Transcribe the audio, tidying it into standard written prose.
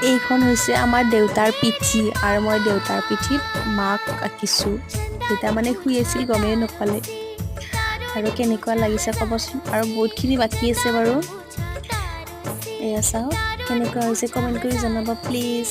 এইখন হৈছে আমাৰ দেউতাৰ পিঠি আৰু মই দেউতাৰ পিঠিত মাক আঁকিছোঁ। দেউতা মানে শুই আছিল, গমেই নাপালে। আৰু কেনেকুৱা লাগিছে ক'বচোন, আৰু বহুতখিনি বাকী আছে বাৰু। এয়া চাওক কেনেকুৱা হৈছে, কমেণ্ট কৰি জনাব প্লিজ।